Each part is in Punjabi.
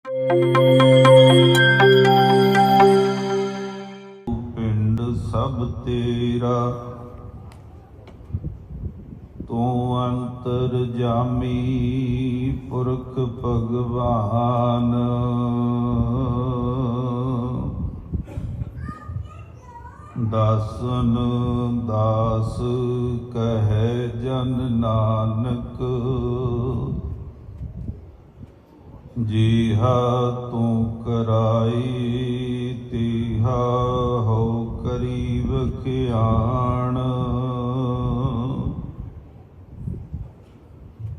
पिंड सब तेरा तू अंतर जामी पुरख भगवान। दासन दास कहे जन नानक जिहा तू कराई तिहा हो करीब खियाण।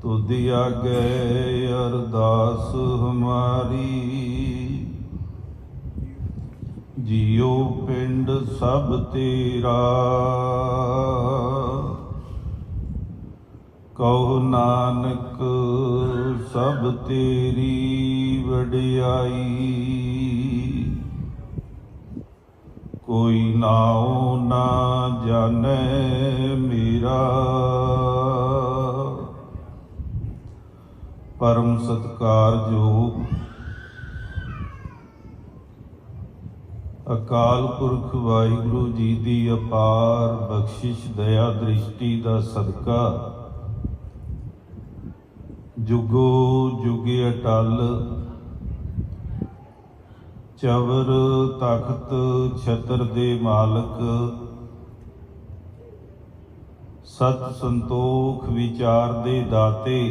तुध आगे अरदास हमारी जियो पिंड सब तेरा। कहो नानक सब तेरी वडियाई। कोई नाओ ना जाने मेरा परम सत्कारयोग अकाल पुरख वाहिगुरु जी की अपार बख्शिश दया दृष्टि का सदका जुगो जुगे अटल चवर तख्त छत्र दे मालक सत संतोख विचार दे दाते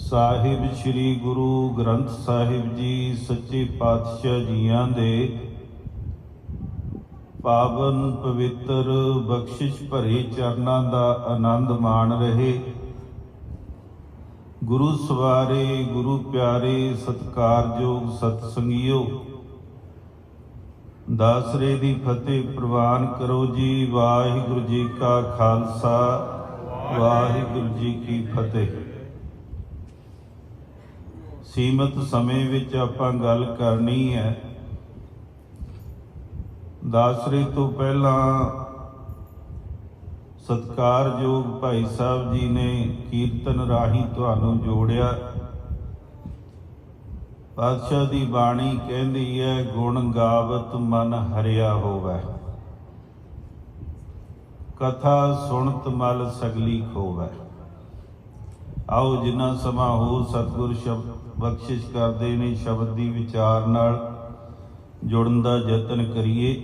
साहिब श्री गुरु ग्रंथ साहिब जी सच्चे पातशाह जियां दे पावन पवित्र बख्शिश भरे चरनां दा आनंद माण रहे। गुरु सवारे गुरु प्यारे सत्कारयोग सतसंगियो दासरे दी फतेह प्रवान करो जी। वाहिगुरु जी का खालसा वाहिगुरु जी की फतेह। सीमित समय विच आपां गल करनी है। दासरे तो पहला सत्कारयोग भाई साहब जी ने कीर्तन राही तुहानूं जोड़िया। पातशाह दी बाणी कहती है गुण गावत मन हरिया होवै, कथा सुनत मल सगली खोवै। आओ जिन्ना समा हो सतगुर शब्द बख्शिश करते ने शब्द की विचार नाल जुड़न का यतन करिए।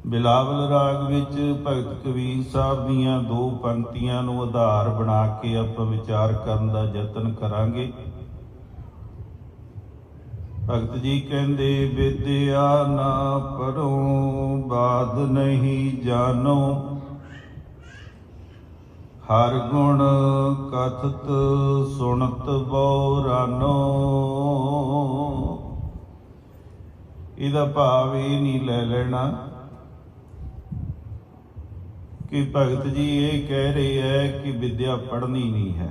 बिलावल राग विच भगत कबीर साहब दीआं दो पंक्तियां नूं आधार बना के आपां विचार करन का यतन करांगे। भगत जी कहंदे विद्या ना पढ़ो बाध नहीं जानो, हर गुण कथत सुनत बौरानो। इहदा भाव ये नहीं ले लेना कि भगत जी ये कह रहे हैं कि विद्या पढ़नी नहीं है।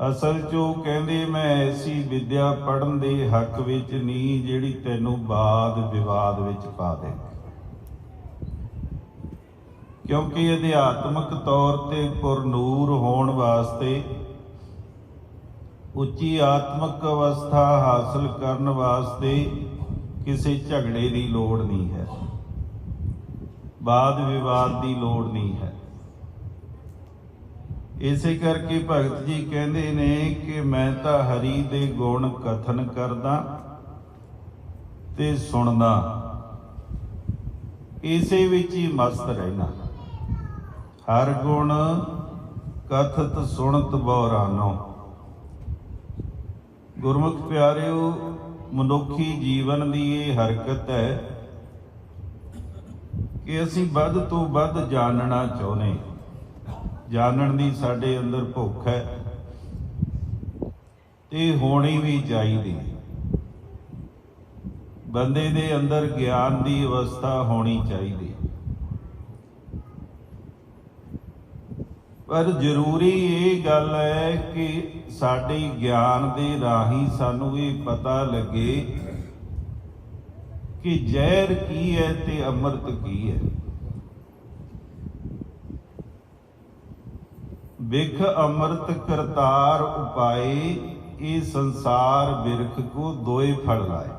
असल चो कहते मैं ऐसी विद्या पढ़न दे हक विच नहीं जिहड़ी तैनूं वाद विवाद विच पा दे। क्योंकि अध्यात्मक तौर ते पुरनूर होने वास्ते उच्ची आत्मक अवस्था हासिल करने वास्ते किसी झगड़े की लोड़ नहीं है, वाद विवाद की लोड़ नहीं है। इसे करके भगत जी कहते ने कि मैं तो हरि दे गुण कथन करदा ते सुनदा, इसे विच ही मस्त रहना। हर गुण कथत सुनत बौरानो। गुरमुख प्यारिओ मनुखी जीवन की ये हरकत है कि असी वध तो वध जानना चाहुंदे, जानन की साडे अंदर भुख है ते होनी भी चाहिए। बंदे दे अंदर ज्ञान की अवस्था होनी चाहिए। पर जरूरी ये गल है कि साडे ज्ञान दे राही सानू ये पता लगे कि जहर की है ते अमृत की है। बिख अमृत करतार उपाए, ये संसार बिरख को दोए फल लाए।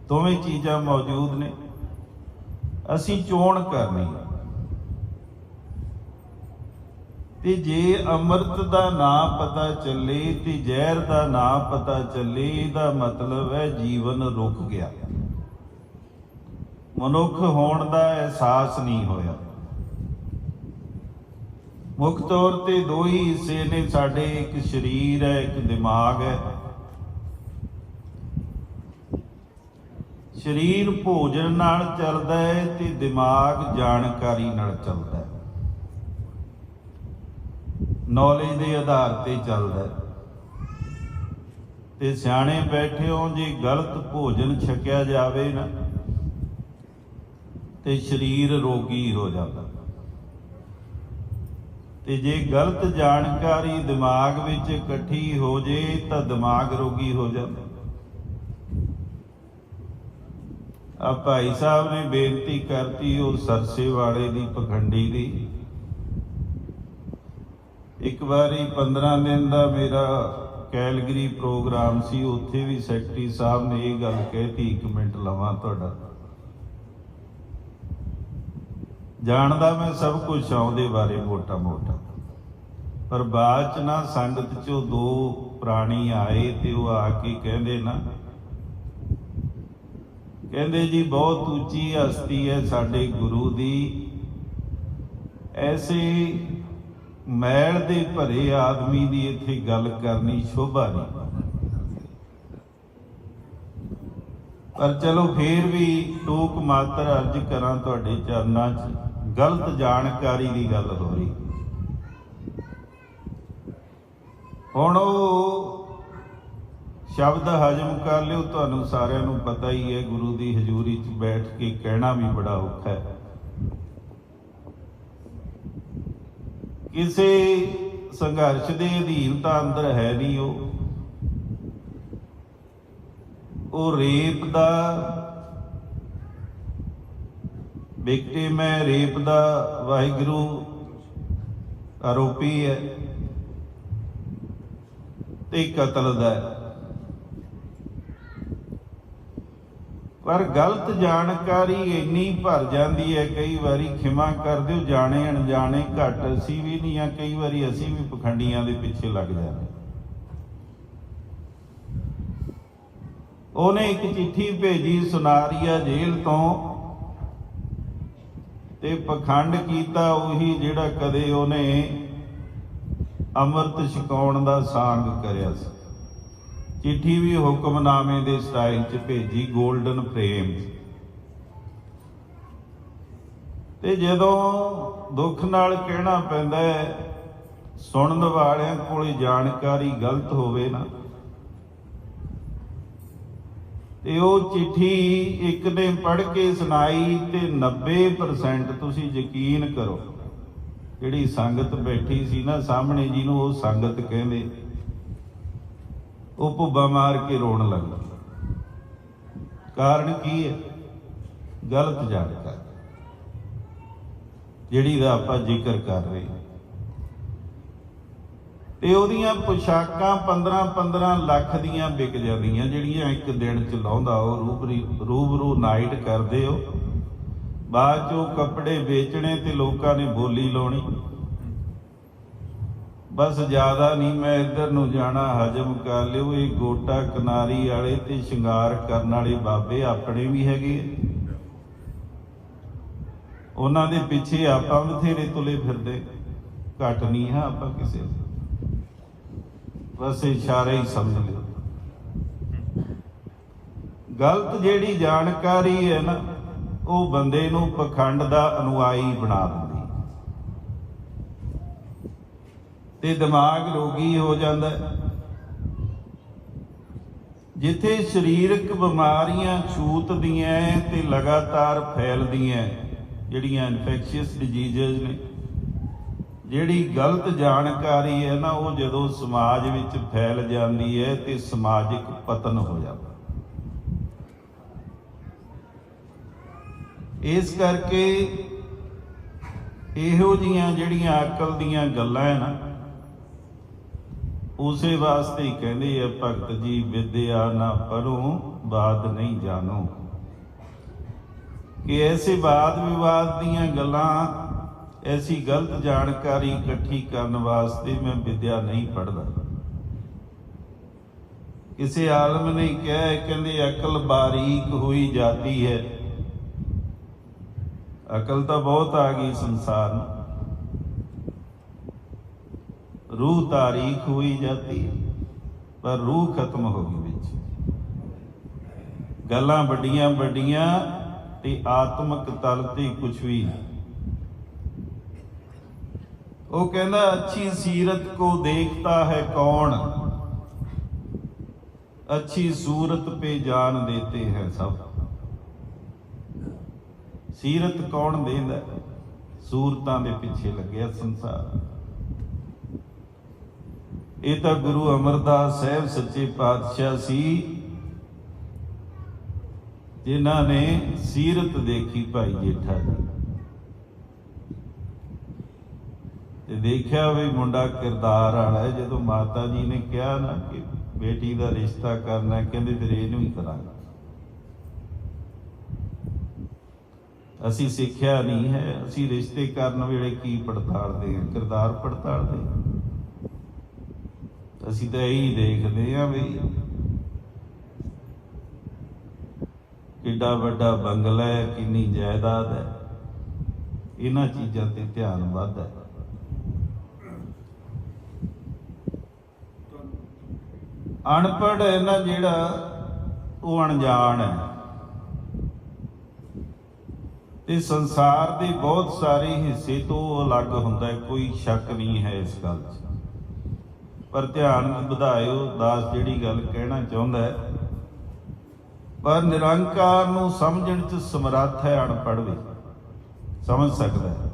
दोवें चीज़ां मौजूद ने, असी चोण करनी है। ते जे अमृत दा नाम पता चले ते जहर दा नाम पता चले, इहदा मतलब है जीवन रुक गया, मनुख होण दा एहसास नहीं होया। मुख तौर ते दो ही हिस्से ने साडे, एक शरीर है, एक दिमाग है। शरीर भोजन नाल चलदा है ते दिमाग जानकारी नाल चलदा है, नॉलेज के आधार पर चलता है। ते सियाणे बैठे हो, जे गलत भोजन छकिया जाए ना तो शरीर रोगी हो जाता, ते जे गलत जानकारी दिमाग विच इकट्ठी हो जाए तो दिमाग रोगी हो जाता। आ भाई साहब ने बेनती करती वो सरसे वाले दी पखंडी दी। एक बारी 15 दिन का मेरा कैलगरी प्रोग्राम सी, उत्थे भी सैकटरी साहब ने यह गल कहती, 1 मिनट लवां तुहाडा। जानदा मैं सब कुछ आउंदे बारे मोटा मोटा, पर बाद च ना संगत चों 2 प्राणी आए ते वो आके कहंदे ना, कहंदे जी बहुत ऊंची हस्ती है साडे गुरु दी, ऐसे मैल दे भरे आदमी की इत्थे गल करनी शोभा नहीं। पर चलो फिर भी टूक मात्र अर्ज करा तुहाडे चरनां च, गलत जानकारी की गल हो रही। हुण शब्द हजम कर लिओ, तुहानूं सारिआं नूं पता ही है, गुरु की हजूरी च बैठ के कहना भी बड़ा औखा है। किसी संघर्ष के अधीन तो अंदर है नहीं, वो रेप का विक्टिम है, रेप का वाहिगुरू आरोपी है, ते कतल का है। पर गलत जानकारी इन्नी भर जाती है, कई बारी खिमा कर दो, जाने अनजाने घट असी भी नहीं हाँ, कई बारी असी भी पखंडियां दे पिछे लग जाते। उन्हें एक चिट्ठी भेजी सुनारिया जेल तो, ते पखंड किया उही जिहड़ा कदे उन्हें अमृत छकाउण दा सांग करिया सी। चिट्ठी भी हुक्मनामे के स्टाइल च भेजी, गोल्डन फ्रेम। ते जदों दुख नाल कहना पैंदा है, सुनन वालियां कोल जानकारी गलत होवे ना, ते वो चिट्ठी एक ने पढ़ के सुनाई ते 90% तुसीं यकीन करो, जिहड़ी संगत बैठी सी ना सामने, जिहनूं वो संगत कहंदे, वो भुब्बा मार के रोन लगा। कारण की है? गलत जानकारी जिहड़ी दा आपां जिक्र कर रहे हैं। ते ओहदियां पोशाकां 15-15 लाख दियां विक जांदियां, जिहड़ियां एक दिन च लाउंदा, वो रूबरू नाइट करदे हो, बाद चों कपड़े बेचने ते लोकां ने बोली लाउणी। बस ज़्यादा नहीं, मैं इधर नूं जाना, हजम कर लिओ। ये गोटा किनारी वाले ते शिंगार करन वाले बाबे अपने भी हैगे, उन्हां दे पिछे आपां बथेरे तुले फिरदे, घट नहीं है आपां किसे। बस इशारा ही समझ लिओ। गलत जिहड़ी जानकारी है ना, वो बंदे नूं पखंड दा अनुयायी बना दिंदी ते दिमाग रोगी हो जाता है। जिथे शरीरक बीमारियां छूतदियां ते लगातार फैलदियां, जिहड़ियां इन्फैक्शियस डिजीज़ ने, जिहड़ी गलत जानकारी है ना, वो जदों समाज विच फैल जाती है तो समाजिक पतन हो जाता। इस करके इहो जिहियां जिहड़ियां अकल दीयां गल्लां है ना, ਉਸੇ ਵਾਸਤੇ ਹੀ ਕਹਿੰਦੇ ਆ ਭਗਤ ਜੀ, ਵਿਦਿਆ ਨਾ ਪੜ੍ਹੋ ਬਾਦ ਨਹੀਂ ਜਾਣੋ, ਕਿ ਐਸੇ ਵਾਦ ਵਿਵਾਦ ਦੀਆਂ ਗੱਲਾਂ, ਐਸੀ ਗਲਤ ਜਾਣਕਾਰੀ ਇਕੱਠੀ ਕਰਨ ਵਾਸਤੇ ਮੈਂ ਵਿਦਿਆ ਨਹੀਂ ਪੜ੍ਹਦਾ। ਕਿਸੇ ਆਲਮ ਨੇ ਕਿਹਾ ਹੈ, ਕਹਿੰਦੇ ਅਕਲ ਬਾਰੀਕ ਹੋਈ ਜਾਤੀ ਹੈ। ਅਕਲ ਤਾਂ ਬਹੁਤ ਆ ਗਈ ਸੰਸਾਰ ਨੂੰ, रूह तारीख हुई जाती पर रूह खत्म हो गई विच। गल्लां वड्डियां वड्डियां ते आत्मक तल ते कुछ भी नहीं। वो कहना अच्छी सीरत को देखता है कौन, अच्छी सूरत पे जान देते हैं सब। सीरत कौन देंदा, सूरतां दे पिछे लग्या संसार। ਇਹ ਤਾਂ ਗੁਰੂ ਅਮਰਦਾਸ ਸਾਹਿਬ ਸੱਚੇ ਪਾਤਸ਼ਾਹ ਸੀ, ਜਿਨ੍ਹਾਂ ਨੇ ਸੀਰਤ ਦੇਖੀ ਭਾਈ ਜੇਠਾ ਜੀ, ਤੇ ਦੇਖਿਆ ਵੀ ਮੁੰਡਾ ਕਿਰਦਾਰ ਵਾਲਾ ਹੈ। ਜਦੋਂ ਮਾਤਾ ਜੀ ਨੇ ਕਿਹਾ ਨਾ ਕਿ ਬੇਟੀ ਦਾ ਰਿਸ਼ਤਾ ਕਰਨਾ, ਕਹਿੰਦੇ ਫਿਰ ਇਹਨੂੰ ਹੀ ਕਰਾਂਗੇ। ਅਸੀਂ ਸਿੱਖਿਆ ਨਹੀਂ ਹੈ, ਅਸੀਂ ਰਿਸ਼ਤੇ ਕਰਨ ਵੇਲੇ ਕੀ ਪੜਤਾਲਦੇ ਹਾਂ? ਕਿਰਦਾਰ ਪੜਤਾਲਦੇ ਹਾਂ। ਅਸੀਂ ਤਾਂ ਇਹੀ ਦੇਖਦੇ ਹਾਂ ਵੀ ਕਿੱਡਾ ਵੱਡਾ ਬੰਗਲਾ ਹੈ, ਕਿੰਨੀ ਜਾਇਦਾਦ ਹੈ, ਇਹਨਾਂ ਚੀਜ਼ਾਂ ਤੇ ਧਿਆਨ ਵੱਧ ਹੈ। ਅਨਪੜ੍ਹ ਹੈ ਨਾ ਜਿਹੜਾ, ਉਹ ਅਣਜਾਣ ਹੈ, ਤੇ ਸੰਸਾਰ ਦੇ ਬਹੁਤ ਸਾਰੇ ਹਿੱਸੇ ਤੋਂ ਅਲੱਗ ਹੁੰਦਾ ਹੈ, ਕੋਈ ਸ਼ੱਕ ਨਹੀਂ ਹੈ ਇਸ ਗੱਲ 'ਚ। ਪਰ ਧਿਆਨ ਵਧਾਇਓ, ਦਾਸ ਜਿਹੜੀ ਗੱਲ ਕਹਿਣਾ ਚਾਹੁੰਦਾ ਹੈ, ਪਰ ਨਿਰੰਕਾਰ ਨੂੰ ਸਮਝਣ 'ਚ ਸਮਰੱਥ ਹੈ ਅਨਪੜ੍ਹ ਵੀ, ਸਮਝ ਸਕਦਾ ਹੈ,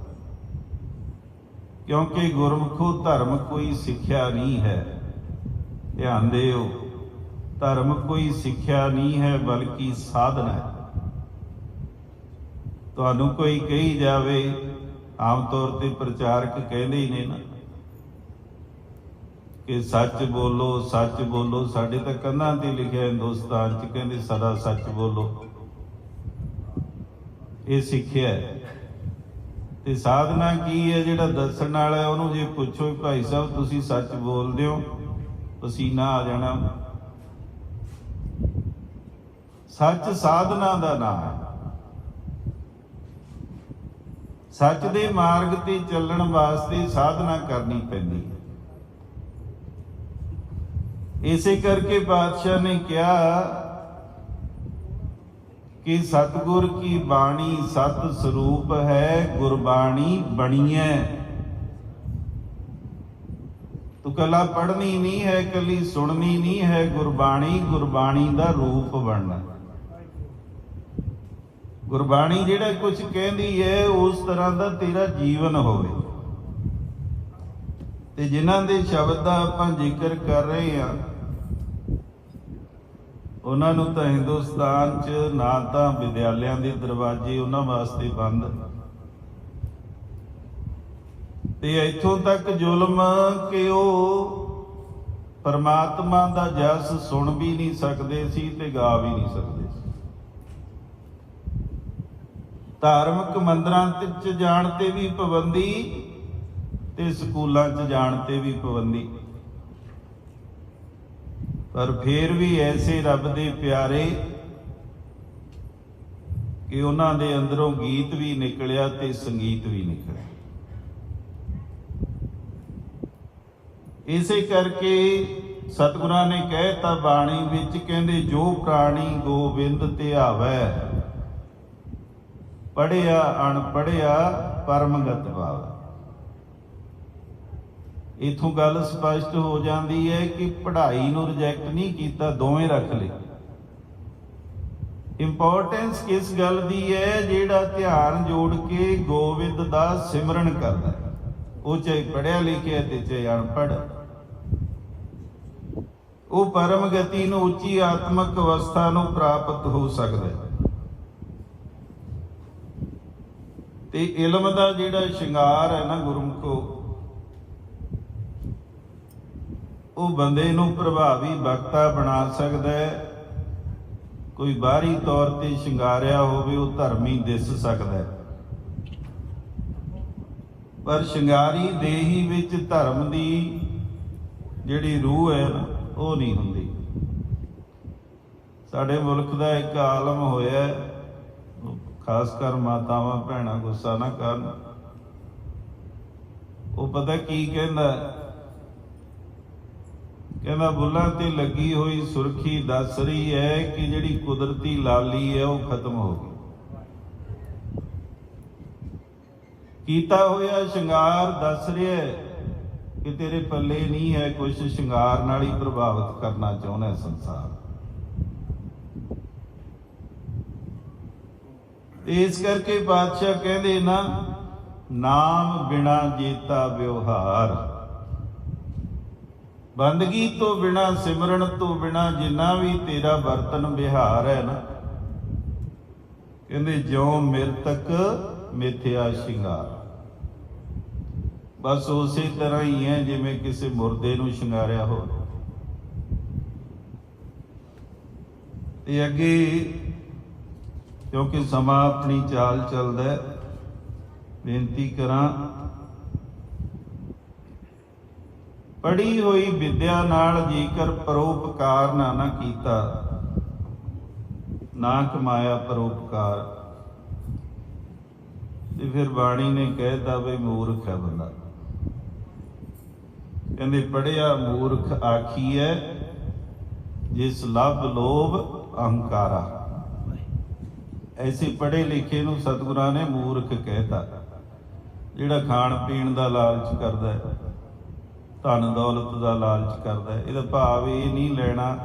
ਕਿਉਂਕਿ ਗੁਰਮੁਖੋ ਧਰਮ ਕੋਈ ਸਿੱਖਿਆ ਨਹੀਂ ਹੈ। ਧਿਆਨ ਦਿਓ, ਧਰਮ ਕੋਈ ਸਿੱਖਿਆ ਨਹੀਂ ਹੈ ਬਲਕਿ ਸਾਧਨਾ ਹੈ। ਤੁਹਾਨੂੰ ਕੋਈ ਕਹੀ ਜਾਵੇ, ਆਮ ਤੌਰ ਤੇ ਪ੍ਰਚਾਰਕ ਕਹਿੰਦੇ ਹੀ ਨੇ ਨਾ ਕਿ ਸੱਚ ਬੋਲੋ, ਸੱਚ ਬੋਲੋ। ਸਾਡੇ ਤਾਂ ਕੰਧਾਂ ਤੇ ਲਿਖਿਆ ਹਿੰਦੁਸਤਾਨ 'ਚ, ਕਹਿੰਦੇ ਸਦਾ ਸੱਚ ਬੋਲੋ। ਇਹ ਸਿੱਖਿਆ ਹੈ। ਤੇ ਸਾਧਨਾ ਕੀ ਹੈ? ਜਿਹੜਾ ਦੱਸਣ ਵਾਲਾ ਉਹਨੂੰ ਜੇ ਪੁੱਛੋ ਭਾਈ ਸਾਹਿਬ ਤੁਸੀਂ ਸੱਚ ਬੋਲਦੇ ਹੋ, ਪਸੀਨਾ ਆ ਜਾਣਾ। ਸੱਚ ਸਾਧਨਾ ਦਾ ਨਾਮ ਹੈ। ਸੱਚ ਦੇ ਮਾਰਗ ਤੇ ਚੱਲਣ ਵਾਸਤੇ ਸਾਧਨਾ ਕਰਨੀ ਪੈਂਦੀ ਹੈ। ਇਸੇ ਕਰਕੇ ਪਾਤਸ਼ਾਹ ਨੇ ਕਿਹਾ ਕਿ ਸਤਿਗੁਰ ਕੀ ਬਾਣੀ ਸਤ ਸਰੂਪ ਹੈ, ਗੁਰਬਾਣੀ ਬਣੀਐ। ਤੂੰ ਕੱਲਾ ਪੜ੍ਹਨੀ ਨਹੀਂ ਹੈ, ਕੱਲੀ ਸੁਣਨੀ ਨਹੀਂ ਹੈ, ਗੁਰਬਾਣੀ, ਗੁਰਬਾਣੀ ਦਾ ਰੂਪ ਬਣਨਾ। ਗੁਰਬਾਣੀ ਜਿਹੜਾ ਕੁਝ ਕਹਿੰਦੀ ਹੈ ਉਸ ਤਰ੍ਹਾਂ ਦਾ ਤੇਰਾ ਜੀਵਨ ਹੋਵੇ। ਤੇ ਜਿਨ੍ਹਾਂ ਦੇ ਸ਼ਬਦ ਦਾ ਆਪਾਂ ਜ਼ਿਕਰ ਕਰ ਰਹੇ ਹਾਂ, ਉਹਨਾਂ ਨੂੰ ਤਾਂ ਹਿੰਦੁਸਤਾਨ 'ਚ ਨਾ ਤਾਂ ਵਿਦਿਆਲਿਆਂ ਦੇ ਦਰਵਾਜ਼ੇ ਉਹਨਾਂ ਵਾਸਤੇ ਬੰਦ, ਤੇ ਇੱਥੋਂ ਤੱਕ ਜ਼ੁਲਮ ਕਿ ਉਹ ਪਰਮਾਤਮਾ ਦਾ ਜਸ ਸੁਣ ਵੀ ਨਹੀਂ ਸਕਦੇ ਸੀ ਤੇ ਗਾ ਵੀ ਨਹੀਂ ਸਕਦੇ ਸੀ। ਧਾਰਮਿਕ ਮੰਦਰਾਂ 'ਚ ਜਾਣ ਤੇ ਵੀ ਪਾਬੰਦੀ ਤੇ ਸਕੂਲਾਂ 'ਚ ਜਾਣ ਤੇ ਵੀ ਪਾਬੰਦੀ। ਪਰ ਫਿਰ ਵੀ ਐਸੇ ਰੱਬ ਦੇ ਪਿਆਰੇ ਕਿ ਉਹਨਾਂ ਦੇ ਅੰਦਰੋਂ ਗੀਤ ਵੀ ਨਿਕਲਿਆ ਤੇ ਸੰਗੀਤ ਵੀ ਨਿਕਲਿਆ। ਇਸੇ ਕਰਕੇ ਸਤਿਗੁਰਾਂ ਨੇ ਕਹਿਤਾ ਬਾਣੀ ਵਿੱਚ, ਕਹਿੰਦੇ ਜੋ ਪ੍ਰਾਣੀ ਗੋਬਿੰਦ ਧਿਆਵੈ, ਪੜ੍ਹਿਆ ਅਣਪੜ੍ਹਿਆ ਪਰਮਗਤ ਪਾਵੈ। ਇਥੋਂ ਗੱਲ ਸਪਸ਼ਟ ਹੋ ਜਾਂਦੀ ਹੈ ਕਿ ਪੜ੍ਹਾਈ ਨੂੰ ਰਿਜੈਕਟ ਨਹੀਂ ਕੀਤਾ, ਦੋਵੇਂ ਰੱਖ ਲਏ। ਇੰਪੋਰਟੈਂਸ ਕਿਸ ਗੱਲ ਦੀ ਹੈ? ਜਿਹੜਾ ਧਿਆਨ ਜੋੜ ਕੇ ਗੋਬਿੰਦ ਦਾ ਸਿਮਰਨ ਕਰਦਾ, ਉਹ ਚਾਹੇ ਪੜ੍ਹਿਆ ਲਿਖਿਆ ਤੇ ਚਾਹੇ ਅਨਪੜ੍ਹ, ਉਹ ਪਰਮ ਗਤੀ ਨੂੰ, ਉੱਚੀ ਆਤਮਕ ਅਵਸਥਾ ਨੂੰ ਪ੍ਰਾਪਤ ਹੋ ਸਕਦਾ ਹੈ। ਤੇ ਇਲਮ ਦਾ ਜਿਹੜਾ ਸ਼ਿੰਗਾਰ ਹੈ ਨਾ ਗੁਰਮੁਖੋ, ਉਹ ਬੰਦੇ ਨੂੰ ਪ੍ਰਭਾਵੀ ਵਕਤਾ ਬਣਾ ਸਕਦਾ ਹੈ। ਕੋਈ ਬਾਹਰੀ ਤੌਰ ਤੇ ਸ਼ਿੰਗਾਰਿਆ ਹੋਵੇ ਉਹ ਧਰਮੀ ਦਿਸ ਸਕਦਾ ਹੈ, ਪਰ ਸ਼ਿੰਗਾਰੀ ਦੇਹੀ ਵਿੱਚ ਧਰਮ ਦੀ ਜਿਹੜੀ ਰੂਹ ਹੈ ਨਾ ਉਹ ਨਹੀਂ ਹੁੰਦੀ। ਸਾਡੇ ਮੁਲਕ ਦਾ ਇੱਕ ਆਲਮ ਹੋਇਆ, ਖਾਸ ਕਰ ਮਾਤਾਵਾਂ ਭੈਣਾਂ ਗੁੱਸਾ ਨਾ ਕਰਨ, ਉਹ ਪਤਾ ਕੀ ਕਹਿੰਦਾ, ਕਹਿੰਦਾ ਬੁੱਲਾਂ ਤੇ ਲੱਗੀ ਹੋਈ ਸੁਰਖੀ ਦੱਸ ਰਹੀ ਹੈ ਕਿ ਜਿਹੜੀ ਕੁਦਰਤੀ ਲਾਲੀ ਹੈ ਉਹ ਖਤਮ ਹੋ ਗਈ। ਕੀਤਾ ਹੋਇਆ ਸ਼ਿੰਗਾਰ ਦੱਸ ਰਿਹਾ ਹੈ ਕਿ ਤੇਰੇ ਪੱਲੇ ਨਹੀਂ ਹੈ ਕੁਛ, ਸ਼ਿੰਗਾਰ ਨਾਲ ਹੀ ਪ੍ਰਭਾਵਿਤ ਕਰਨਾ ਚਾਹੁੰਦਾ ਸੰਸਾਰ। ਇਸ ਕਰਕੇ ਪਾਤਸ਼ਾਹ ਕਹਿੰਦੇ ਨਾ, ਨਾਮ ਬਿਨਾ ਜੀਤਾ ਵਿਵਹਾਰ, ਬੰਦਗੀ ਤੋਂ ਬਿਨਾ, ਸਿਮਰਨ ਤੋਂ ਬਿਨਾ ਜਿੰਨਾ ਵੀ ਤੇਰਾ ਵਰਤਨ ਵਿਹਾਰ ਹੈ ਨਾ, ਕਹਿੰਦੇ ਜਿਉਂ ਮਿਰਤਕ ਮਿਥਿਆ ਸ਼ਿੰਗਾਰ, ਬਸ ਉਸੇ ਤਰ੍ਹਾਂ ਹੀ ਹੈ ਜਿਵੇਂ ਕਿਸੇ ਮੁਰਦੇ ਨੂੰ ਸ਼ਿੰਗਾਰਿਆ ਹੋ। ਤੇ ਅੱਗੇ ਕਿਉਂਕਿ ਸਮਾਂ ਆਪਣੀ ਚਾਲ ਚੱਲਦਾ, ਬੇਨਤੀ ਕਰਾਂ, ਪੜ੍ਹੀ ਹੋਈ ਵਿਦਿਆ ਨਾਲ ਜੇਕਰ ਪਰਉਪਕਾਰ ਨਾ ਕੀਤਾ, ਨਾ ਕਮਾਇਆ ਪਰਉਪਕਾਰ, ਤੇ ਫਿਰ ਬਾਣੀ ਨੇ ਕਹਿਤਾ ਵੀ ਮੂਰਖ ਹੈ ਬੰਦਾ। ਕਹਿੰਦੇ ਪੜ੍ਹਿਆ ਮੂਰਖ ਆਖੀਐ, ਜਿਸ ਲੱਭ ਲੋਭ ਅਹੰਕਾਰਾ। ਐਸੇ ਪੜ੍ਹੇ ਲਿਖੇ ਨੂੰ ਸਤਿਗੁਰਾਂ ਨੇ ਮੂਰਖ ਕਹਿਤਾ, ਜਿਹੜਾ ਖਾਣ ਪੀਣ ਦਾ ਲਾਲਚ ਕਰਦਾ, ਧਨ ਦੌਲਤ ਦਾ ਲਾਲਚ ਕਰਦਾ। ਇਹਦਾ ਭਾਵ ਇਹ ਨਹੀਂ ਲੈਣਾ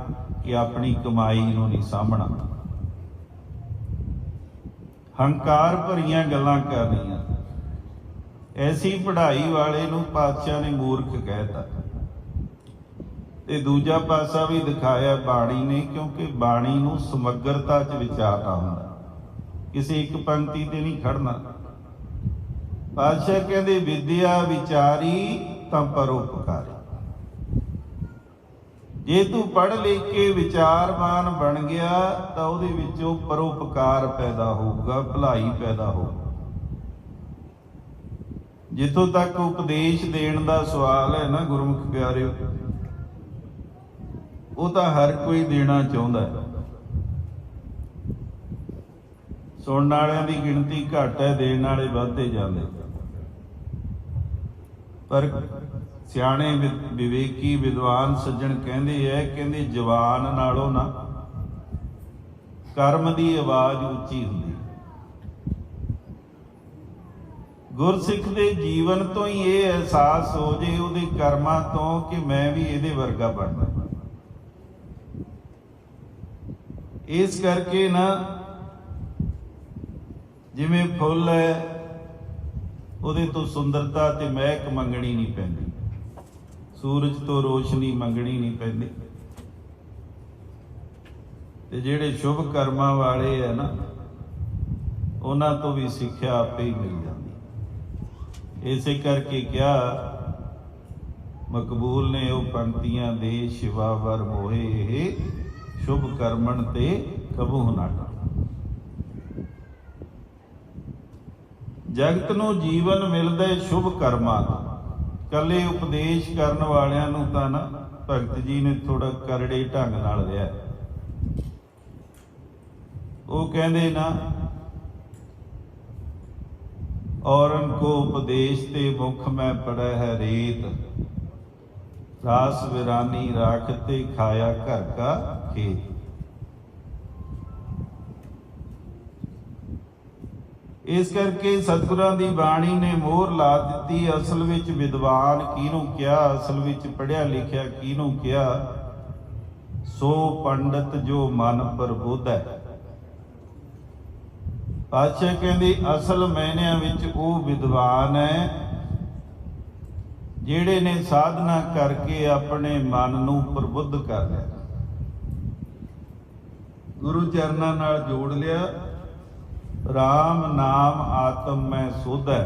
ਕਿ ਆਪਣੀ ਕਮਾਈ ਨੂੰ ਨਹੀਂ ਸਾਂਭਣਾ, ਹੰਕਾਰ ਭਰੀਆਂ ਗੱਲਾਂ ਕਰਨੀਆਂ। ਐਸੀ ਪੜ੍ਹਾਈ ਵਾਲੇ ਨੂੰ ਪਾਤਸ਼ਾਹ ਨੇ ਮੂਰਖ ਕਹਿਤਾ। ਤੇ ਦੂਜਾ ਪਾਸਾ ਵੀ ਦਿਖਾਇਆ ਬਾਣੀ ਨੇ, ਕਿਉਂਕਿ ਬਾਣੀ ਨੂੰ ਸਮਗਰਤਾ 'ਚ ਵਿਚਾਰਨਾ ਹੁੰਦਾ, ਕਿਸੇ ਇੱਕ ਪੰਕਤੀ ਤੇ ਨਹੀਂ ਖੜਨਾ। ਪਾਤਸ਼ਾਹ ਕਹਿੰਦੇ ਵਿਦਿਆ ਵਿਚਾਰੀ ਤਾਂ ਪਰਉਪਕਾਰੀ। ਜੇ ਤੂੰ ਪੜ੍ਹ ਲਿਖ ਕੇ ਵਿਚਾਰਵਾਨ ਬਣ ਗਿਆ ਤਾਂ ਉਹਦੇ ਵਿੱਚੋਂ ਪਰਉਪਕਾਰ ਪੈਦਾ ਹੋਊਗਾ, ਭਲਾਈ ਪੈਦਾ ਹੋਊ। ਜਿੱਥੋਂ ਤੱਕ ਉਪਦੇਸ਼ ਦੇਣ ਦਾ ਸਵਾਲ ਹੈ ਨਾ ਗੁਰਮੁਖ ਪਿਆਰਿਓ, ਉਹ ਤਾਂ ਹਰ ਕੋਈ ਦੇਣਾ ਚਾਹੁੰਦਾ ਹੈ। ਸੁਣਨ ਵਾਲਿਆਂ ਦੀ ਗਿਣਤੀ ਘੱਟ ਹੈ, ਦੇਣ ਵਾਲੇ ਵੱਧਦੇ ਜਾਂਦੇ। ਪਰ ਸਿਆਣੇ ਵਿਵੇਕੀ ਵਿਦਵਾਨ ਸੱਜਣ ਕਹਿੰਦੇ ਐ, ਕਹਿੰਦੇ ਜਵਾਨ ਨਾਲੋਂ ਨਾ ਕਰਮ ਦੀ ਆਵਾਜ਼ ਉੱਚੀ ਹੁੰਦੀ। ਗੁਰਸਿੱਖ ਦੇ ਜੀਵਨ ਤੋਂ ਹੀ ਇਹ ਅਹਿਸਾਸ ਹੋ ਜੇ, ਉਹਦੇ ਕਰਮਾਂ ਤੋਂ, ਕਿ ਮੈਂ ਵੀ ਇਹਦੇ ਵਰਗਾ ਬਣਨਾ। ਇਸ ਕਰਕੇ ਨਾ, ਜਿਵੇਂ ਫੁੱਲ ਹੈ ਉਹਦੇ ਤੋਂ ਸੁੰਦਰਤਾ ਤੇ ਮਹਿਕ ਮੰਗਣੀ ਨਹੀਂ ਪੈਂਦੀ, ਸੂਰਜ ਤੋਂ ਰੋਸ਼ਨੀ ਮੰਗਣੀ ਨਹੀਂ ਪੈਂਦੀ। ਤੇ ਜਿਹੜੇ ਸ਼ੁਭ ਕਰਮਾਂ ਵਾਲੇ ਹੈ ਨਾ, ਉਹਨਾਂ ਤੋਂ ਵੀ ਸਿੱਖਿਆ ਆਪੇ ਹੀ ਮਿਲ ਜਾਂਦੀ। ਇਸੇ ਕਰਕੇ ਕਿਹਾ ਮਕਬੂਲ ਨੇ ਉਹ ਪੰਕਤੀਆਂ ਦੇ, ਸ਼ਿਵਾ ਵਰ ਮੋਹੇ ਇਹ ਸ਼ੁਭ ਕਰਮਣ ਤੇ ਕਬੂ ਨਾ। ਜਗਤ ਨੂੰ ਜੀਵਨ ਮਿਲਦਾ ਸ਼ੁਭ ਕਰਮਾਂ ਤੋਂ। ਕੱਲੇ ਉਪਦੇਸ਼ ਕਰਨ ਵਾਲਿਆਂ ਨੂੰ ਤਾਂ ਨਾ ਭਗਤ ਜੀ ਨੇ ਥੋੜਾ ਕਰੜੇ ਢੰਗ ਨਾਲ ਲਿਆ। ਉਹ ਕਹਿੰਦੇ ਨਾ, ਔਰਨ ਕੋ ਉਪਦੇਸ਼ ਤੇ ਮੁਖ ਮੈਂ ਪੜੈ ਹੈ ਰੇਤ, ਰਾਸ ਵਿਰਾਨੀ ਰਾਖ ਤੇ ਖਾਇਆ ਘਰ ਕਾ ਖੇਤ। ਇਸ ਕਰਕੇ ਸਤਿਗੁਰਾਂ ਦੀ ਬਾਣੀ ਨੇ ਮੋਹਰ ਲਾ ਦਿੱਤੀ। ਅਸਲ ਵਿੱਚ ਵਿਦਵਾਨ ਕਿਹਨੂੰ ਕਿਹਾ, ਅਸਲ ਵਿੱਚ ਪੜ੍ਹਿਆ ਲਿਖਿਆ ਕਿਹਨੂੰ ਕਿਹਾ? ਸੋ ਪੰਡਤ ਜੋ ਮਨ ਪ੍ਰਬੁੱਧ ਹੈ। ਪਾਤਸ਼ਾਹ ਕਹਿੰਦੇ ਅਸਲ ਮਾਇਨਿਆਂ ਵਿੱਚ ਉਹ ਵਿਦਵਾਨ ਹੈ ਜਿਹੜੇ ਨੇ ਸਾਧਨਾ ਕਰਕੇ ਆਪਣੇ ਮਨ ਨੂੰ ਪ੍ਰਬੁੱਧ ਕਰ ਲਿਆ, ਗੁਰੂ ਚਰਨਾਂ ਨਾਲ ਜੋੜ ਲਿਆ। ਰਾਮ ਨਾਮ ਆਤਮ ਮੈਂ ਸੋਧੈ,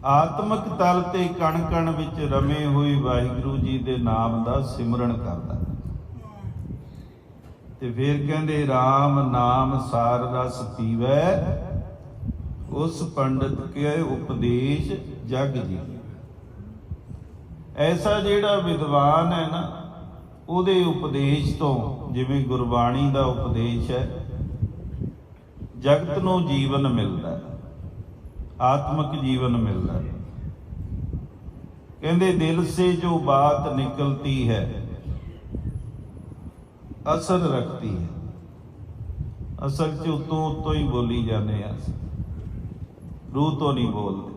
ਆਤਮਿਕ ਤਲ ਤੇ ਕਣ ਕਣ ਵਿੱਚ ਰਮੇ ਹੋਏ ਵਾਹਿਗੁਰੂ ਜੀ ਦੇ ਨਾਮ ਦਾ ਸਿਮਰਨ ਕਰਦਾ। ਤੇ ਫਿਰ ਕਹਿੰਦੇ RAM ਨਾਮ ਸਾਰ ਰਸ ਪੀਵੈ, ਉਸ ਪੰਡਤ ਕੇ ਉਪਦੇਸ਼ ਜਗ ਜੀ। ਐਸਾ ਜਿਹੜਾ ਵਿਦਵਾਨ ਹੈ ਨਾ, ਉਹਦੇ ਉਪਦੇਸ਼ ਤੋਂ, ਜਿਵੇਂ ਗੁਰਬਾਣੀ ਦਾ ਉਪਦੇਸ਼ ਹੈ, ਜਗਤ ਨੂੰ ਜੀਵਨ ਮਿਲਦਾ ਹੈ, ਆਤਮਿਕ ਜੀਵਨ ਮਿਲਦਾ है। कहते दिल से जो बात निकलती है असर रखती है। असल च उतों उतों ही बोली जाने, रूह तो नहीं बोलते।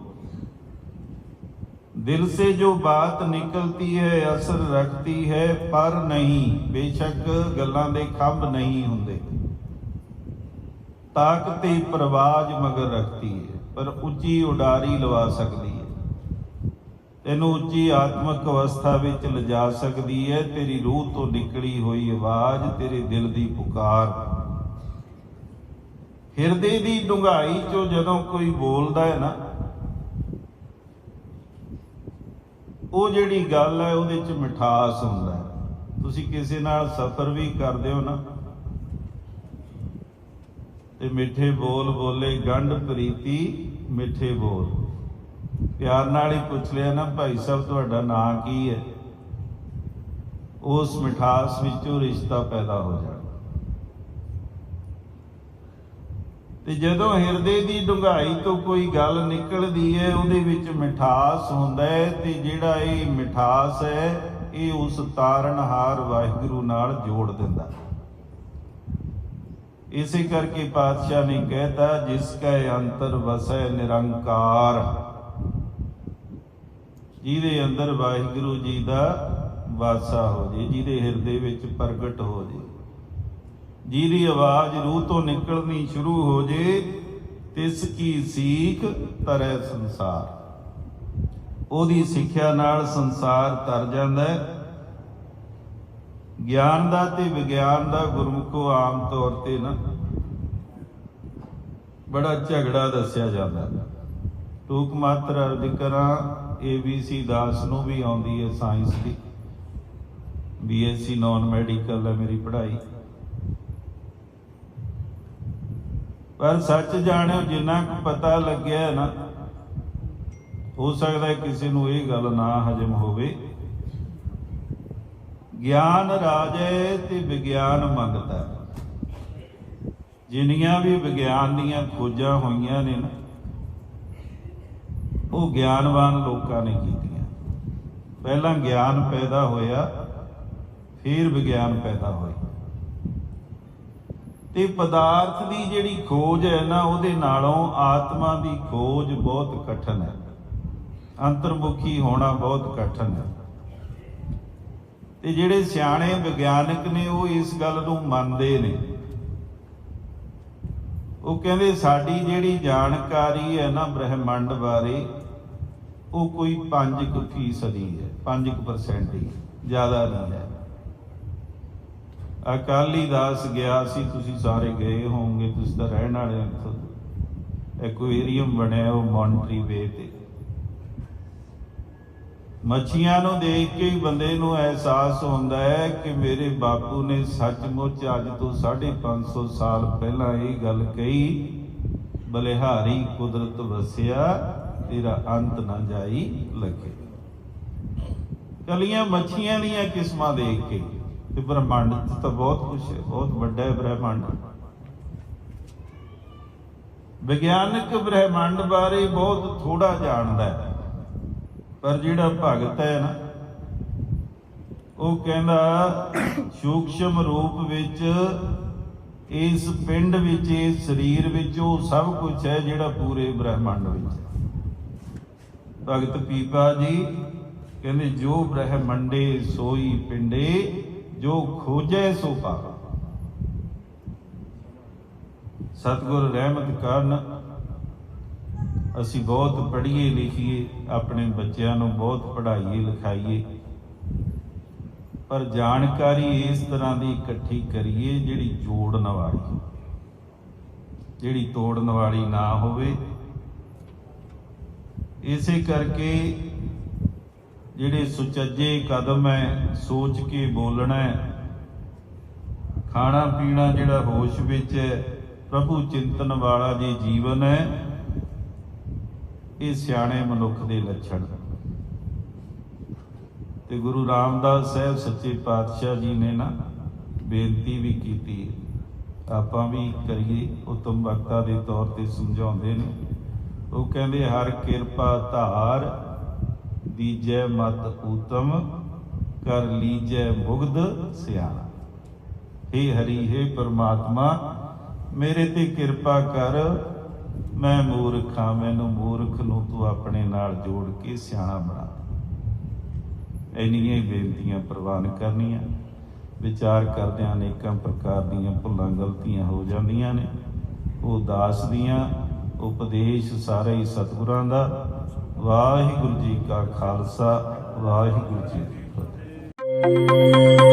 दिल से जो बात निकलती है असर रखती है, पर नहीं, बेशक गल्लां दे खंभ नहीं हुंदे, ताकत ही परवाज मगर रखती है, पर ਉੱਚੀ ਉਡਾਰੀ ਲਵਾ ਸਕਦੀ ਹੈ, ਤੈਨੂੰ ਉੱਚੀ ਆਤਮਿਕ ਅਵਸਥਾ ਵਿੱਚ ਲਿਜਾ ਸਕਦੀ ਹੈ। ਤੇਰੀ ਰੂਹ ਤੋਂ ਨਿਕਲੀ ਹੋਈ ਆਵਾਜ਼, ਤੇਰੇ ਦਿਲ ਦੀ ਪੁਕਾਰ, ਹਿਰਦੇ ਦੀ ਡੂੰਘਾਈ ਚੋਂ ਜਦੋਂ ਕੋਈ ਬੋਲਦਾ ਹੈ ਨਾ, ਉਹ ਜਿਹੜੀ ਗੱਲ ਹੈ ਉਹਦੇ 'ਚ ਮਿਠਾਸ ਹੁੰਦਾ ਹੈ। ਤੁਸੀਂ ਕਿਸੇ ਨਾਲ ਸਫ਼ਰ ਵੀ ਕਰਦੇ ਹੋ ਨਾ, ਤੇ ਮਿੱਠੇ ਬੋਲ ਬੋਲੇ ਗੰਢ ਪ੍ਰੀਤੀ ਮਿੱਠੇ ਬੋਲ, ਪਿਆਰ ਨਾਲ ਹੀ ਪੁੱਛ ਲਿਆ ਨਾ, ਭਾਈ ਸਾਹਿਬ ਤੁਹਾਡਾ ਨਾਂ ਕੀ ਹੈ, ਉਸ ਮਿਠਾਸ ਵਿੱਚੋਂ ਰਿਸ਼ਤਾ ਪੈਦਾ ਹੋ ਜਾਣਾ। ਤੇ ਜਦੋਂ ਹਿਰਦੇ ਦੀ ਡੂੰਘਾਈ ਤੋਂ ਕੋਈ ਗੱਲ ਨਿਕਲਦੀ ਹੈ, ਉਹਦੇ ਵਿੱਚ ਮਿਠਾਸ ਹੁੰਦਾ ਹੈ, ਤੇ ਜਿਹੜਾ ਇਹ ਮਿਠਾਸ ਹੈ ਇਹ ਉਸ ਤਾਰਨਹਾਰ ਵਾਹਿਗੁਰੂ ਨਾਲ ਜੋੜ ਦਿੰਦਾ। इसी करके पातशाह ने कहता, जिसका अंतर वसै निरंकार, जिहदे अंदर वाहिगुरू जी का वासा हो जाए, जिहदे हिरदे विच प्रगट हो जाए, जिहदी आवाज़ रूह तो निकलनी शुरू हो जाए, तिसकी सीख तरै संसार। ओहदी सिक्ख्या नाल संसार तर जांदा है। ਗਿਆਨ ਦਾ ਤੇ ਵਿਗਿਆਨ ਦਾ ਗੁਰਮੁਖੋ ਆਮ ਤੌਰ ਤੇ ਨਾ ਬੜਾ ਝਗੜਾ ਦੱਸਿਆ ਜਾਂਦਾ। ਟੂਕ ਮਾਤਰ ਅਰਜ਼ ਕਰਾਂ, ABC ਦਾਸ ਨੂੰ ਵੀ ਆਉਂਦੀ ਹੈ ਸਾਇੰਸ ਦੀ, BSc ਨੌਨ ਮੈਡੀਕਲ ਹੈ ਮੇਰੀ ਪੜ੍ਹਾਈ। ਪਰ ਸੱਚ ਜਾਣਿਓ, ਜਿੰਨਾ ਕੁ ਪਤਾ ਲੱਗਿਆ ਨਾ, ਹੋ ਸਕਦਾ ਕਿਸੇ ਨੂੰ ਇਹ ਗੱਲ ਨਾ ਹਜਮ ਹੋਵੇ। ਗਿਆਨ ਰਾਜੇ ਤੇ ਵਿਗਿਆਨ ਮੰਗਦਾ। ਜਿੰਨੀਆਂ ਵੀ ਵਿਗਿਆਨ ਦੀਆਂ ਖੋਜਾਂ ਹੋਈਆਂ ਨੇ ਨਾ, ਉਹ ਗਿਆਨਵਾਨ ਲੋਕਾਂ ਨੇ ਕੀਤੀਆਂ। ਪਹਿਲਾਂ ਗਿਆਨ ਪੈਦਾ ਹੋਇਆ, ਫਿਰ ਵਿਗਿਆਨ ਪੈਦਾ ਹੋਇਆ। ਤੇ ਪਦਾਰਥ ਦੀ ਜਿਹੜੀ ਖੋਜ ਹੈ ਨਾ, ਉਹਦੇ ਨਾਲੋਂ ਆਤਮਾ ਦੀ ਖੋਜ ਬਹੁਤ ਕਠਿਨ ਹੈ। ਅੰਤਰਮੁਖੀ ਹੋਣਾ ਬਹੁਤ ਕਠਿਨ ਹੈ। ਤੇ ਜਿਹੜੇ ਸਿਆਣੇ ਵਿਗਿਆਨਕ ਨੇ ਉਹ ਇਸ ਗੱਲ ਨੂੰ ਮੰਨਦੇ ਨੇ। ਉਹ ਕਹਿੰਦੇ ਸਾਡੀ ਜਿਹੜੀ ਜਾਣਕਾਰੀ ਹੈ ਨਾ ਬ੍ਰਹਿਮੰਡ ਬਾਰੇ, ਉਹ ਕੋਈ 5% ਹੈ, 5% ਹੀ, ਜ਼ਿਆਦਾ ਨਹੀਂ ਹੈ। ਅਕਾਲੀ ਦਾਸ ਗਿਆ ਸੀ, ਤੁਸੀਂ ਸਾਰੇ ਗਏ ਹੋਵੋਗੇ, ਤੁਸੀਂ ਤਾਂ ਰਹਿਣ ਵਾਲੇ ਹੋ। ਐਕੁਏਰੀਅਮ ਬਣਿਆ ਉਹ ਮੌਂਟਰੀ ਵੇ ਤੇ। ਮੱਛੀਆਂ ਨੂੰ ਦੇਖ ਕੇ ਹੀ ਬੰਦੇ ਨੂੰ ਅਹਿਸਾਸ ਹੁੰਦਾ ਹੈ ਕਿ ਮੇਰੇ ਬਾਪੂ ਨੇ ਸੱਚਮੁੱਚ ਅੱਜ ਤੋਂ 550 ਸਾਲ ਪਹਿਲਾਂ ਇਹ ਗੱਲ ਕਹੀ, ਬਲਿਹਾਰੀ ਕੁਦਰਤ ਵਸਿਆ, ਤੇਰਾ ਅੰਤ ਨਾ ਜਾਈ ਲੱਗੇ। ਕਲੀਆਂ ਮੱਛੀਆਂ ਦੀਆਂ ਕਿਸਮਾਂ ਦੇਖ ਕੇ। ਤੇ ਬ੍ਰਹਮੰਡ ਤਾਂ ਬਹੁਤ ਕੁਛ ਹੈ, ਬਹੁਤ ਵੱਡਾ ਹੈ ਬ੍ਰਹਮੰਡ। ਵਿਗਿਆਨਕ ਬ੍ਰਹਮੰਡ ਬਾਰੇ ਬਹੁਤ ਥੋੜਾ ਜਾਣਦਾ ਹੈ, ਪਰ ਜਿਹੜਾ ਭਗਤ ਹੈ ਨਾ, ਉਹ ਕਹਿੰਦਾ ਸੂਖਸ਼ਮ ਰੂਪ ਵਿੱਚ ਇਸ ਪਿੰਡ ਵਿੱਚ, ਇਸ ਸਰੀਰ ਵਿੱਚ ਉਹ ਸਭ ਕੁਝ ਹੈ ਜਿਹੜਾ ਪੂਰੇ ਬ੍ਰਹਮੰਡ ਵਿੱਚ ਹੈ। ਭਗਤ ਪੀਪਾ ਜੀ ਕਹਿੰਦੇ ਜੋ ਬ੍ਰਹਮੰਡੇ ਸੋਈ ਪਿੰਡੇ, ਜੋ ਖੋਜੈ ਸੋ ਪਾਵਾ। ਸਤਿਗੁਰ ਰਹਿਮਤ ਕਰਨ ਅਸੀਂ ਬਹੁਤ ਪੜ੍ਹੀਏ ਲਿਖੀਏ, ਆਪਣੇ ਬੱਚਿਆਂ ਨੂੰ ਬਹੁਤ ਪੜ੍ਹਾਈਏ ਲਿਖਾਈਏ, ਪਰ ਜਾਣਕਾਰੀ ਇਸ ਤਰ੍ਹਾਂ ਦੀ ਇਕੱਠੀ ਕਰੀਏ ਜਿਹੜੀ ਜੋੜਨ ਵਾਲੀ, ਜਿਹੜੀ ਤੋੜਨ ਵਾਲੀ ਨਾ ਹੋਵੇ। ਇਸੇ ਕਰਕੇ ਜਿਹੜੇ ਸੁਚੱਜੇ ਕਦਮ ਹੈ, ਸੋਚ ਕੇ ਬੋਲਣਾ ਹੈ, ਖਾਣਾ ਪੀਣਾ ਜਿਹੜਾ ਹੋਸ਼ ਵਿੱਚ ਹੈ, ਪ੍ਰਭੂ ਚਿੰਤਨ ਵਾਲਾ ਜੇ ਜੀਵਨ ਹੈ, ਇਹ ਸਿਆਣੇ ਮਨੁੱਖ ਦੇ ਲੱਛਣ। ਤੇ ਗੁਰੂ ਰਾਮਦਾਸ ਸਾਹਿਬ ਸੱਚੇ ਪਾਤਸ਼ਾਹ ਜੀ ਨੇ ਨਾ ਬੇਨਤੀ ਵੀ ਕੀਤੀ, ਆਪਾਂ ਵੀ ਕਰੀਏ, ਉਤਮ ਵਕਤਾ ਦੇ ਤੌਰ ਤੇ ਸਮਝਾਉਂਦੇ ਨੇ। ਉਹ ਕਹਿੰਦੇ ਹਰ ਕਿਰਪਾ ਧਾਰ ਦੀਜੈ ਮਤ ਊਤਮ ਕਰ ਲੀਜੈ ਮੁਗਧ ਸਿਆਣਾ। हे हरि हे परमात्मा मेरे ते किरपा कर, मैं मूर्ख हाँ, मैनू मूर्ख नूं तू अपने नाल जोड़ के सियाणा बना। इन्नियां बेनतियां प्रवान करनियां, विचार करदिआं अनेकां प्रकार दीआं भुल्लां गलतियां हो जांदियां ने। वो दास दीआं उपदेश सारे ही सतगुरां दा। वाहिगुरू जी का खालसा, वाहिगुरू जी की फतेह।